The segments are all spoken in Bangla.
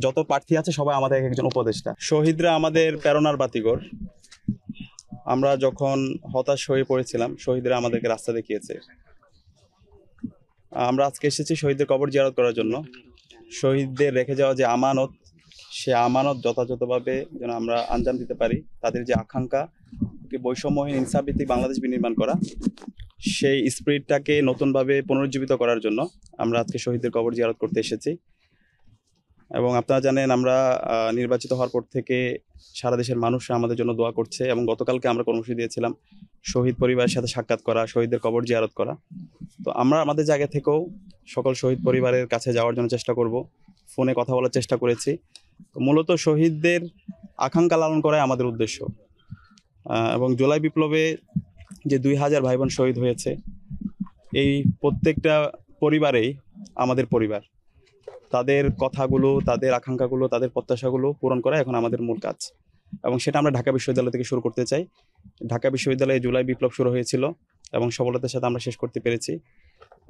যত প্রার্থী আছে সবাই আমাদের একজন উপদেষ্টা। শহীদরা আমাদের প্রেরণার বাতিঘর। আমরা যখন হতাশ হয়ে পড়েছিলাম, শহীদরা আমাদেরকে রাস্তা দেখিয়েছে। আমরা আজকে এসেছি শহীদদের কবর জিয়ারত করার জন্য। শহীদদের রেখে যাওয়া যে আমানত, সে আমানত যথাযথভাবে যেন আমরা আঞ্জাম দিতে পারি। তাদের যে আকাঙ্ক্ষা, বৈষম্যহীন ইনসাফভিত্তিক বাংলাদেশ বিনির্মাণ করা, সেই স্পিরিটটাকে নতুনভাবে পুনরুজ্জীবিত করার জন্য আমরা আজকে শহীদদের কবর জিয়ারত করতে এসেছি। এবং আপনারা জানেন, আমরা নির্বাচিত হওয়ার পর থেকে সারা দেশের মানুষরা আমাদের জন্য দোয়া করছে। এবং গতকালকে আমরা কর্মসূচি দিয়েছিলাম শহীদ পরিবারের সাথে সাক্ষাৎ করা, শহীদদের কবর জিয়ারত করা। তো আমরা আমাদের জায়গা থেকেও সকল শহীদ পরিবারের কাছে যাওয়ার জন্য চেষ্টা করব, ফোনে কথা বলার চেষ্টা করেছি। তো মূলত শহীদদের আকাঙ্ক্ষা লালন করাই আমাদের উদ্দেশ্য। এবং জুলাই বিপ্লবে যে 2000 ভাই বোন শহীদ হয়েছে, এই প্রত্যেকটা পরিবারেই আমাদের পরিবার। তাদের কথাগুলো, তাদের আকাঙ্ক্ষাগুলো, তাদের প্রত্যাশাগুলো পূরণ করা এখন আমাদের মূল কাজ। এবং সেটা আমরা ঢাকা বিশ্ববিদ্যালয় থেকে শুরু করতে চাই। ঢাকা বিশ্ববিদ্যালয়ে জুলাই বিপ্লব শুরু হয়েছিল এবং সফলতার সাথে আমরা শেষ করতে পেরেছি।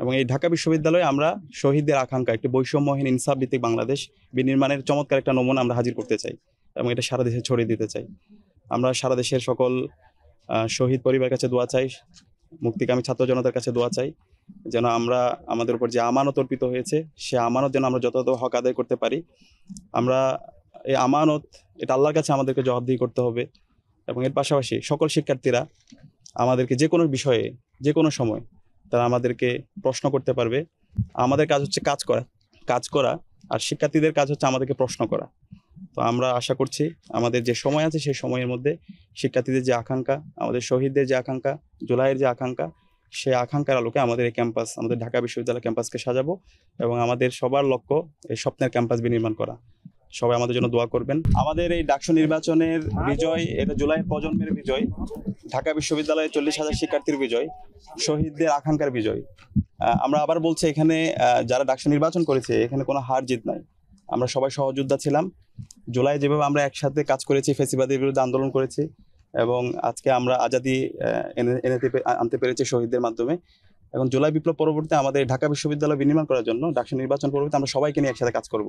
এবং এই ঢাকা বিশ্ববিদ্যালয়ে আমরা শহীদদের আকাঙ্ক্ষা, একটি বৈষম্যহীন ইনসাফভিত্তিক বাংলাদেশ বিনির্মাণের চমৎকার একটা নমুনা আমরা হাজির করতে চাই এবং এটা সারা দেশে ছড়িয়ে দিতে চাই। আমরা সারা দেশের সকল শহীদ পরিবারের কাছে দোয়া চাই, মুক্তিকামী ছাত্র জনতার কাছে দোয়া চাই, যেন আমরা আমাদের উপর যে আমানত অর্পিত হয়েছে, সে আমানত যেন আমরা যথাযথ হক আদায় করতে পারি। আমরা এই আমানত, এটা আল্লাহর কাছে আমাদেরকে জবাবদিহি করতে হবে। এবং এর পাশাপাশি সকল শিক্ষার্থীরা আমাদেরকে যে কোনো বিষয়ে, যে কোনো সময় তারা আমাদেরকে প্রশ্ন করতে পারবে। আমাদের কাজ হচ্ছে কাজ করা, আর শিক্ষার্থীদের কাজ হচ্ছে আমাদেরকে প্রশ্ন করা। তো আমরা আশা করছি আমাদের যে সময় আছে সেই সময়ের মধ্যে শিক্ষার্থীদের যে আকাঙ্ক্ষা, আমাদের শহীদদের যে আকাঙ্ক্ষা, জুলাইয়ের যে আকাঙ্ক্ষা, সেই আকাঙ্ক্ষার আলোকে আমাদের এই ক্যাম্পাস, আমাদের ঢাকা বিশ্ববিদ্যালয় ক্যাম্পাসকে সাজাবো এবং আমাদের সবার লক্ষ্য এই স্বপ্নের ক্যাম্পাস বিনির্মাণ করা। সবাই আমাদের জন্য দোয়া করবেন। আমাদের এই ডাকসু নির্বাচনের বিজয়, এটা জুলাই প্রজন্মের বিজয়, ঢাকা বিশ্ববিদ্যালয়ে 40,000 শিক্ষার্থীর বিজয়, শহীদদের আকাঙ্ক্ষার বিজয়। আমরা আবার বলছি, এখানে যারা ডাকসু নির্বাচন করেছে, এখানে কোনো হার জিত নাই। আমরা সবাই সহযোদ্ধা ছিলাম। জুলাই যেভাবে আমরা একসাথে কাজ করেছি, ফ্যাসিবাদের বিরুদ্ধে আন্দোলন করেছি এবং আজকে আমরা আজাদি আনতে পেরেছি শহীদদের মাধ্যমে। এখন জুলাই বিপ্লব পরবর্তী আমাদের ঢাকা বিশ্ববিদ্যালয় বিনির্মাণ করার জন্য ডাকসু নির্বাচন পরবর্তী আমরা সবাইকে নিয়ে একসাথে কাজ করব।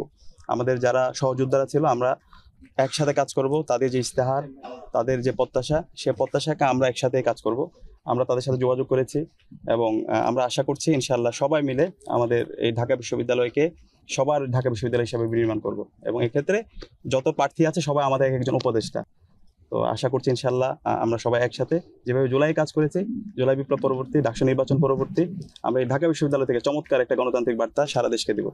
আমাদের যারা সহযোদ্ধারা ছিল, আমরা একসাথে কাজ করব। তাদের যে ইস্তেহার, তাদের যে প্রত্যাশা, সে প্রত্যাশাকে আমরা একসাথে কাজ করব। আমরা তাদের সাথে যোগাযোগ করেছি এবং আমরা আশা করছি ইনশাআল্লাহ সবাই মিলে আমাদের এই ঢাকা বিশ্ববিদ্যালয়কে সবার ঢাকা বিশ্ববিদ্যালয় হিসেবে বিনির্মাণ করব। এবং এক্ষেত্রে যত প্রার্থী আছে সবাই আমাদের একজন উপদেষ্টা। তো আশা করছি ইনশাআল্লাহ আমরা সবাই একসাথে যেভাবে জুলাই কাজ করেছি, জুলাই বিপ্লব পরবর্তী, ডাকসু নির্বাচন পরবর্তী, আমরা এই ঢাকা বিশ্ববিদ্যালয় থেকে চমৎকার একটা গণতান্ত্রিক বার্তা সারা দেশকে দিব।